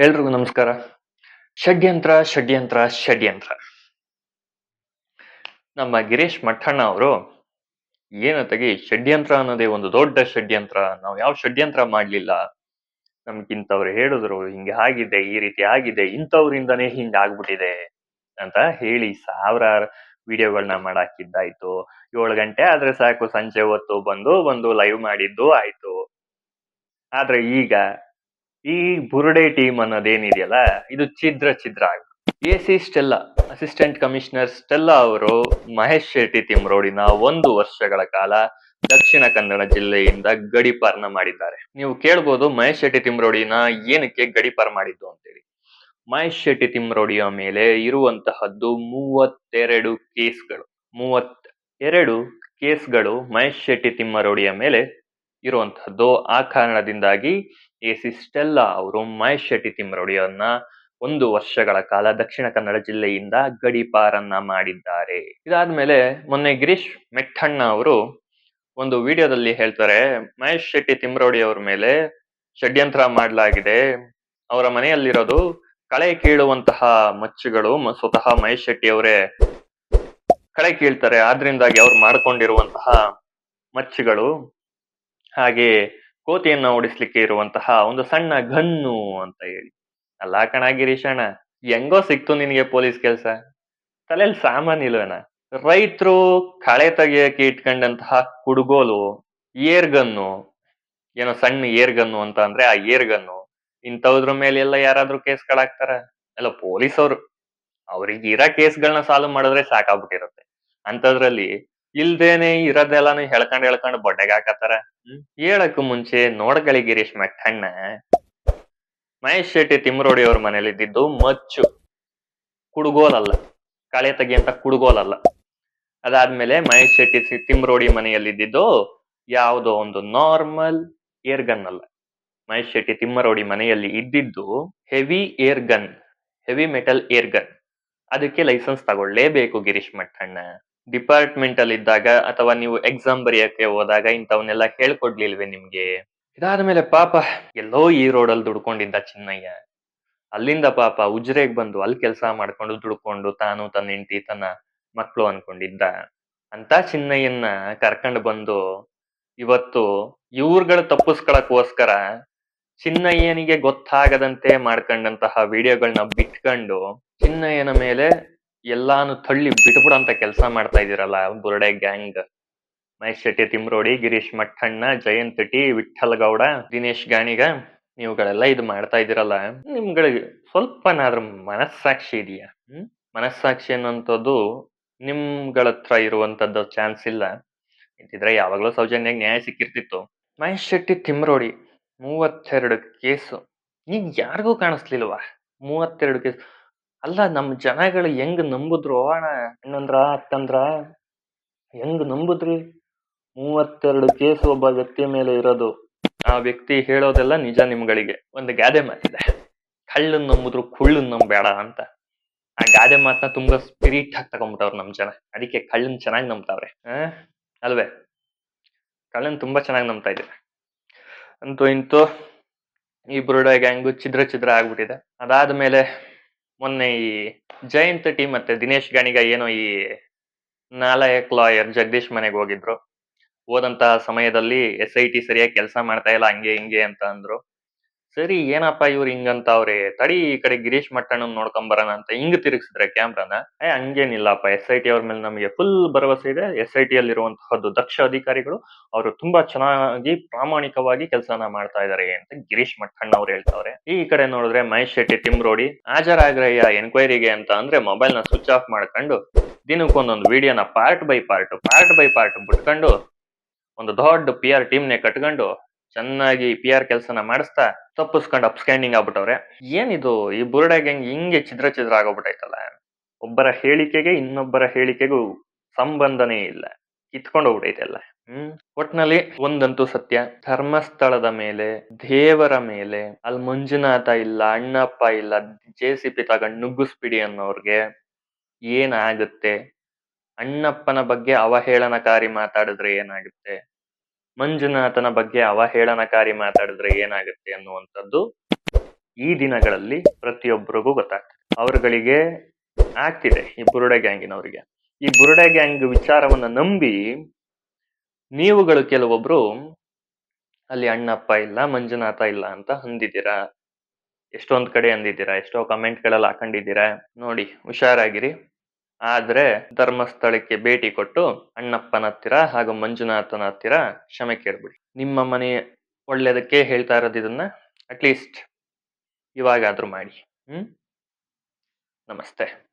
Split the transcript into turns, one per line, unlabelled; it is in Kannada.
ಎಲ್ರಿಗೂ ನಮಸ್ಕಾರ. ಷಡ್ಯಂತ್ರ, ಷಡ್ಯಂತ್ರ, ಷಡ್ಯಂತ್ರ. ನಮ್ಮ ಗಿರೀಶ್ ಮಠಣ್ಣ ಅವರು ಏನತ್ತಾಗಿ ಷಡ್ಯಂತ್ರ ಅನ್ನೋದೇ ಒಂದು ದೊಡ್ಡ ಷಡ್ಯಂತ್ರ. ನಾವು ಯಾವ ಷಡ್ಯಂತ್ರ ಮಾಡ್ಲಿಲ್ಲ. ನಮ್ಗಿಂತವ್ರು ಹೇಳಿದ್ರು ಹಿಂಗೆ ಆಗಿದೆ, ಈ ರೀತಿ ಆಗಿದೆ, ಇಂಥವ್ರಿಂದನೇ ಹಿಂಗ್ ಆಗ್ಬಿಟ್ಟಿದೆ ಅಂತ ಹೇಳಿ ಸಾವಿರಾರು ವಿಡಿಯೋಗಳನ್ನ ಮಾಡಾಕಿದ್ದಾಯ್ತು. 7 ಗಂಟೆ ಆದ್ರೆ ಸಾಕು ಸಂಜೆ ಹೊತ್ತು ಬಂದು ಲೈವ್ ಮಾಡಿದ್ದು ಆಯ್ತು. ಆದ್ರೆ ಈಗ ಈ ಬುರುಡೆ ಟೀಮ್ ಅನ್ನೋದೇನಿದೆಯಲ್ಲ, ಇದು ಛಿದ್ರ ಆಗ AC Stella assistant commissioner Stella ಅವರು ಮಹೇಶ್ ಶೆಟ್ಟಿ ತಿಮ್ರೋಡಿನ 1 ವರ್ಷಗಳ ಕಾಲ ದಕ್ಷಿಣ ಕನ್ನಡ ಜಿಲ್ಲೆಯಿಂದ ಗಡೀಪಾರ್ನ ಮಾಡಿದ್ದಾರೆ. ನೀವು ಕೇಳ್ಬೋದು ಮಹೇಶ್ ಶೆಟ್ಟಿ ತಿಮ್ರೋಡಿನ ಏನಕ್ಕೆ ಗಡೀಪಾರ್ ಮಾಡಿದ್ದು ಅಂತೇಳಿ. ಮಹೇಶ್ ಶೆಟ್ಟಿ ತಿಮ್ರೋಡಿಯ ಮೇಲೆ ಇರುವಂತಹದ್ದು 32 ಕೇಸ್ಗಳು. 32 ಕೇಸ್ಗಳು ಮಹೇಶ್ ಶೆಟ್ಟಿ ತಿಮ್ಮರೋಡಿಯ ಮೇಲೆ ಇರುವಂತಹದ್ದು. ಆ ಕಾರಣದಿಂದಾಗಿ ಎಸಿ ಸ್ಟೆಲ್ಲಾ ಅವರು ಮಹೇಶ್ ಶೆಟ್ಟಿ ತಿಮ್ಮರೋಡಿಯನ್ನ 1 ವರ್ಷಗಳ ಕಾಲ ದಕ್ಷಿಣ ಕನ್ನಡ ಜಿಲ್ಲೆಯಿಂದ ಗಡೀಪಾರನ್ನ ಮಾಡಿದ್ದಾರೆ. ಇದಾದ್ಮೇಲೆ ಮೊನ್ನೆ ಗಿರೀಶ್ ಮೆಟ್ಟಣ್ಣ ಅವರು ಒಂದು ವಿಡಿಯೋದಲ್ಲಿ ಹೇಳ್ತಾರೆ, ಮಹೇಶ್ ಶೆಟ್ಟಿ ತಿಮ್ಮರೋಡಿ ಅವ್ರ ಮೇಲೆ ಷಡ್ಯಂತ್ರ ಮಾಡಲಾಗಿದೆ. ಅವರ ಮನೆಯಲ್ಲಿರೋದು ಕಳೆ ಕೀಳುವಂತಹ ಮಚ್ಚುಗಳು. ಸ್ವತಃ ಮಹೇಶ್ ಶೆಟ್ಟಿ ಅವರೇ ಕಳೆ ಕೀಳ್ತಾರೆ, ಆದ್ರಿಂದಾಗಿ ಅವ್ರು ಮಾಡ್ಕೊಂಡಿರುವಂತಹ ಮಚ್ಚುಗಳು. ಹಾಗೆ ಕೋತಿಯನ್ನ ಓಡಿಸ್ಲಿಕ್ಕೆ ಇರುವಂತಹ ಒಂದು ಸಣ್ಣ ಗನ್ನು ಅಂತ ಹೇಳಿ. ಅಲ್ಲ ಕಣ ಗಿರೀಶಣ್ಣ, ಹೆಂಗೋ ಸಿಕ್ತು ನಿನಗೆ ಪೊಲೀಸ್ ಕೆಲ್ಸ? ತಲೆಯಲ್ಲಿ ಸಾಮಾನ್ ಇಲ್ವೇನ? ರೈತರು ಕಳೆ ತೆಗಿಯಕ್ಕೆ ಇಟ್ಕೊಂಡಂತಹ ಕುಡ್ಗೋಲು, ಏರ್ಗನ್ನು, ಏನೋ ಸಣ್ಣ ಏರ್ಗನ್ನು ಅಂತ ಅಂದ್ರೆ ಆ ಏರ್ಗನ್ನು, ಇಂಥವ್ರ ಮೇಲೆ ಎಲ್ಲ ಯಾರಾದ್ರೂ ಕೇಸ್ಗಳಾಗ್ತಾರ? ಅಲ್ಲ ಪೊಲೀಸವ್ರು ಅವ್ರಿಗೆ ಇರೋ ಕೇಸ್ಗಳನ್ನ ಸಾಲ್ವ್ ಮಾಡಿದ್ರೆ ಸಾಕಾಗ್ಬಿಟ್ಟಿರತ್ತೆ. ಅಂತದ್ರಲ್ಲಿ ಇಲ್ದೇನೆ ಇರೋದೆಲ್ಲಾನು ಹೇಳ್ಕೊಂಡ್ ಬೊಡ್ಡೆಗೆ ಹಾಕತ್ತಾರ. ಹೇಳಕ್ಕೂ ಮುಂಚೆ ನೋಡ್ಕೊಳ್ಳಿ ಗಿರೀಶ್ ಮೆಟ್ಟಣ್ಣ, ಮಹೇಶ್ ಶೆಟ್ಟಿ ತಿಮ್ಮರೋಡಿ ಅವ್ರ ಮನೇಲಿ ಇದ್ದಿದ್ದು ಮಚ್ಚು, ಕುಡ್ಗೋಲಲ್ಲ, ಕಳೆ ತೆಗಿಯಂತ ಕುಡ್ಗೋಲಲ್ಲ. ಅದಾದ್ಮೇಲೆ ಮಹೇಶ್ ಶೆಟ್ಟಿ ತಿಮ್ಮರೋಡಿ ಮನೆಯಲ್ಲಿದ್ದಿದ್ದು ಯಾವುದೋ ಒಂದು ನಾರ್ಮಲ್ ಏರ್ ಗನ್ ಅಲ್ಲ. ಮಹೇಶ್ ಶೆಟ್ಟಿ ತಿಮ್ಮರೋಡಿ ಮನೆಯಲ್ಲಿ ಇದ್ದಿದ್ದು heavy air gun, heavy metal air gun. ಅದಕ್ಕೆ ಲೈಸೆನ್ಸ್ ತಗೊಳ್ಳೇಬೇಕು ಗಿರೀಶ್ ಮಟ್ಟಣ್ಣ. ಡಿಪಾರ್ಟ್ಮೆಂಟ್ ಅಲ್ಲಿ ಇದ್ದಾಗ ಅಥವಾ ನೀವು ಎಕ್ಸಾಮ್ ಬರೆಯಕ್ಕೆ ಹೋದಾಗ ಇಂಥವನ್ನೆಲ್ಲ ಹೇಳ್ಕೊಡ್ಲಿಲ್ವೇ ನಿಮ್ಗೆ? ಇದಾದ್ಮೇಲೆ ಪಾಪ ಎಲ್ಲೋ ಈ ರೋಡಲ್ಲಿ ದುಡ್ಕೊಂಡಿದ್ದ ಚಿನ್ನಯ್ಯ, ಅಲ್ಲಿಂದ ಪಾಪ ಉಜ್ರೆಗ್ ಬಂದು ಅಲ್ಲಿ ಕೆಲಸ ಮಾಡ್ಕೊಂಡು ದುಡ್ಕೊಂಡು ತಾನು ತನ್ನ ಹೆಂಡತಿ ತನ್ನ ಮಕ್ಕಳು ಅನ್ಕೊಂಡಿದ್ದ ಅಂತ ಚಿನ್ನಯ್ಯನ್ನ ಕರ್ಕೊಂಡು ಬಂದು ಇವತ್ತು ಇವ್ರುಗಳು ತಪ್ಪಿಸ್ಕೊಳಕ್ಕೋಸ್ಕರ ಚಿನ್ನಯ್ಯನಿಗೆ ಗೊತ್ತಾಗದಂತೆ ಮಾಡ್ಕೊಂಡಂತಹ ವಿಡಿಯೋಗಳನ್ನ ಬಿಟ್ಕೊಂಡು ಚಿನ್ನಯ್ಯನ ಮೇಲೆ ಎಲ್ಲಾನು ತಳ್ಳಿ ಬಿಟ್ಬಿಡಂತ ಕೆಲಸ ಮಾಡ್ತಾ ಇದೀರಲ್ಲ ಬುರುಡೆ ಗ್ಯಾಂಗ್. ಮಹೇಶ್ ಶೆಟ್ಟಿ ತಿಮ್ಮರೋಡಿ, ಗಿರೀಶ್ ಮಟ್ಟಣ್ಣ, ಜಯಂತ್ ಟಿ, ವಿಠ್ಠಲ್ ಗೌಡ, ದಿನೇಶ್ ಗಾಣಿಗ, ನೀವುಗಳೆಲ್ಲ ಇದು ಮಾಡ್ತಾ ಇದೀರಲ್ಲ, ನಿಮ್ಗಳಿಗೆ ಸ್ವಲ್ಪನಾದ್ರೂ ಮನಸ್ಸಾಕ್ಷಿ ಇದೆಯಾ? ಮನಸ್ಸಾಕ್ಷಿ ಅನ್ನೋಂಥದ್ದು ನಿಮ್ಗಳ ಹತ್ರ ಇರುವಂತದ್ದು ಚಾನ್ಸ್ ಇಲ್ಲ. ಇದ್ದಿದ್ರೆ ಯಾವಾಗ್ಲೂ ಸೌಜನ್ಯಾಗ ನ್ಯಾಯ ಸಿಕ್ಕಿರ್ತಿತ್ತು. ಮಹೇಶ್ ಶೆಟ್ಟಿ ತಿಮ್ಮರೋಡಿ 32 ಕೇಸು, ಈಗ ಯಾರಿಗೂ ಕಾಣಿಸ್ಲಿಲ್ವಾ? 32 ಕೇಸ್ ಅಲ್ಲ, ನಮ್ ಜನಗಳು ಹೆಂಗ್ ನಂಬುದ್ರು ಅಣ್ಣ, ಅಣ್ಣಂದ್ರ ಅಕ್ಕಂದ್ರ ಹೆಂಗ್ ನಂಬುದ್ರಿ? 32 ಕೇಸು ಒಬ್ಬ ವ್ಯಕ್ತಿಯ ಮೇಲೆ ಇರೋದು. ಆ ವ್ಯಕ್ತಿ ಹೇಳೋದೆಲ್ಲ ನಿಜ. ನಿಮ್ಗಳಿಗೆ ಒಂದು ಗಾದೆ ಮಾತಿದೆ, ಕಳ್ಳನ್ ನಂಬುದ್ರು ಕುಳ್ಳನ್ ನಂಬೇಡ ಅಂತ. ಆ ಗಾದೆ ಮಾತನ್ನ ತುಂಬಾ ಸ್ಪಿರಿಟ್ ಆಗಿ ತಗೊಂಡ್ಬಿಟ್ಟವ್ರು ನಮ್ ಜನ. ಅದಕ್ಕೆ ಕಳ್ಳನ್ ಚೆನ್ನಾಗಿ ನಂಬ್ತಾವ್ರೆ, ಅಲ್ವೇ? ಕಳ್ಳನ್ ತುಂಬಾ ಚೆನ್ನಾಗಿ ನಂಬ್ತಾ ಇದ್ದಾರೆ. ಅಂತೂ ಇಂತೂ ಈ ಬುರುಡೆ ಗ್ಯಾಂಗು ಛಿದ್ರ ಆಗ್ಬಿಟ್ಟಿದೆ. ಅದಾದ್ಮೇಲೆ ಮೊನ್ನೆ ಈ ಜಯಂತ್ ಟಿ ಮತ್ತೆ ದಿನೇಶ್ ಗಾಣಿಗ ಏನೋ ಈ ನಾಲಾಯಕ್ ಲಾಯರ್ ಜಗದೀಶ್ ಮನೆಗೆ ಹೋಗಿದ್ರು. ಹೋದಂತಹ ಸಮಯದಲ್ಲಿ SIT ಸರಿಯಾಗಿ ಕೆಲಸ ಮಾಡ್ತಾ ಇಲ್ಲ, ಹಂಗೆ ಹಿಂಗೆ ಅಂತ ಅಂದ್ರು. ಸರಿ ಏನಪ್ಪಾ ಇವ್ರು ಹಿಂಗಂತವ್ರೆ, ತಡಿ ಈ ಕಡೆ ಗಿರೀಶ್ ಮಟ್ಟಣ್ಣನ್ ನೋಡ್ಕೊಂಬರೋಣ ಅಂತ ಹಿಂಗ್ ತಿರುಗಿಸಿದ್ರೆ ಕ್ಯಾಮ್ರಾನ. ಹಂಗೇನಿಲ್ಲಪ್ಪ, SIT ಅವ್ರ ಮೇಲೆ ನಮಗೆ ಫುಲ್ ಭರವಸೆ ಇದೆ. SIT ಅಲ್ಲಿರುವಂತಹದ್ದು ದಕ್ಷ ಅಧಿಕಾರಿಗಳು, ಅವರು ತುಂಬಾ ಚೆನ್ನಾಗಿ ಪ್ರಾಮಾಣಿಕವಾಗಿ ಕೆಲಸನ ಮಾಡ್ತಾ ಇದಾರೆ ಅಂತ ಗಿರೀಶ್ ಮಟ್ಟಣ್ಣ ಅವ್ರು ಹೇಳ್ತಾವ್ರೆ. ಈ ಕಡೆ ನೋಡಿದ್ರೆ ಮಹೇಶ್ ಶೆಟ್ಟಿ ತಿಮ್ಮರೋಡಿ ಹಾಜರಾಗ್ರಯ್ಯ ಎನ್ಕ್ವೈರಿಗೆ ಅಂತ ಅಂದ್ರೆ ಮೊಬೈಲ್ ನ ಸ್ವಿಚ್ ಆಫ್ ಮಾಡ್ಕೊಂಡು ದಿನಕ್ಕೊಂದೊಂದು ವಿಡಿಯೋನ ಪಾರ್ಟ್ ಬೈ ಪಾರ್ಟ್ ಬಿಟ್ಕೊಂಡು ಒಂದು ದೊಡ್ಡ PR ಟೀಮ್ನೇ ಕಟ್ಕೊಂಡು ಚೆನ್ನಾಗಿ PR ಕೆಲಸನ ಮಾಡಿಸ್ತಾ ತಪ್ಪಿಸ್ಕೊಂಡು ಅಪ್ಸ್ಕ್ಯಾಂಡಿಂಗ್ ಆಗ್ಬಿಟ್ಟವ್ರೆ. ಏನಿದು ಈ ಬುರುಡೆ ಗ್ಯಾಂಗ್ ಹಿಂಗೆ ಛಿದ್ರ ಆಗೋಗ್ಬಿಟ್ಟೈತಲ್ಲ. ಒಬ್ಬರ ಹೇಳಿಕೆಗೆ ಇನ್ನೊಬ್ಬರ ಹೇಳಿಕೆಗೂ ಸಂಬಂಧನೇ ಇಲ್ಲ, ಕಿತ್ಕೊಂಡು ಹೋಗ್ಬಿಟ್ಟೈತೆ ಎಲ್ಲ. ಒಟ್ನಲ್ಲಿ ಒಂದಂತೂ ಸತ್ಯ, ಧರ್ಮಸ್ಥಳದ ಮೇಲೆ, ದೇವರ ಮೇಲೆ, ಅಲ್ಲಿ ಮಂಜುನಾಥ ಇಲ್ಲ, ಅಣ್ಣಪ್ಪ ಇಲ್ಲ, JCB ತಗೊಂಡು ನುಗ್ಗಿಸ್ಬಿಡಿ ಅನ್ನೋರ್ಗೆ ಏನಾಗುತ್ತೆ? ಅಣ್ಣಪ್ಪನ ಬಗ್ಗೆ ಅವಹೇಳನಕಾರಿ ಮಾತಾಡಿದ್ರೆ ಏನಾಗುತ್ತೆ, ಮಂಜುನಾಥನ ಬಗ್ಗೆ ಅವಹೇಳನಕಾರಿ ಮಾತಾಡಿದ್ರೆ ಏನಾಗುತ್ತೆ ಅನ್ನುವಂಥದ್ದು ಈ ದಿನಗಳಲ್ಲಿ ಪ್ರತಿಯೊಬ್ಬರಿಗೂ ಗೊತ್ತಾಗ್ತದೆ. ಅವರುಗಳಿಗೆ ಆಗ್ತಿದೆ ಈ ಬುರುಡೆ ಗ್ಯಾಂಗಿನವರಿಗೆ. ಈ ಬುರುಡೆ ಗ್ಯಾಂಗ್ ವಿಚಾರವನ್ನ ನಂಬಿ ನೀವುಗಳು ಕೆಲವೊಬ್ರು ಅಲ್ಲಿ ಅಣ್ಣಪ್ಪ ಇಲ್ಲ, ಮಂಜುನಾಥ ಇಲ್ಲ ಅಂತ ಅಂದಿದ್ದೀರಾ. ಎಷ್ಟೊಂದ್ ಕಡೆ ಅಂದಿದ್ದೀರಾ, ಎಷ್ಟೋ ಕಮೆಂಟ್ಗಳಲ್ಲಿ ಹಾಕೊಂಡಿದ್ದೀರಾ. ನೋಡಿ ಹುಷಾರಾಗಿರಿ. ಆದ್ರೆ ಧರ್ಮಸ್ಥಳಕ್ಕೆ ಭೇಟಿ ಕೊಟ್ಟು ಅಣ್ಣಪ್ಪನ ಹತ್ತಿರ ಹಾಗೂ ಮಂಜುನಾಥನ ಹತ್ತಿರ ಕ್ಷಮೆ ಕೇಳ್ಬಿಡಿ. ನಿಮ್ಮ ಮನೆ ಒಳ್ಳೇದಕ್ಕೆ ಹೇಳ್ತಾ ಇರೋದು ಇದನ್ನ. ಅಟ್ಲೀಸ್ಟ್ ಇವಾಗಾದ್ರೂ ಮಾಡಿ. ನಮಸ್ತೆ.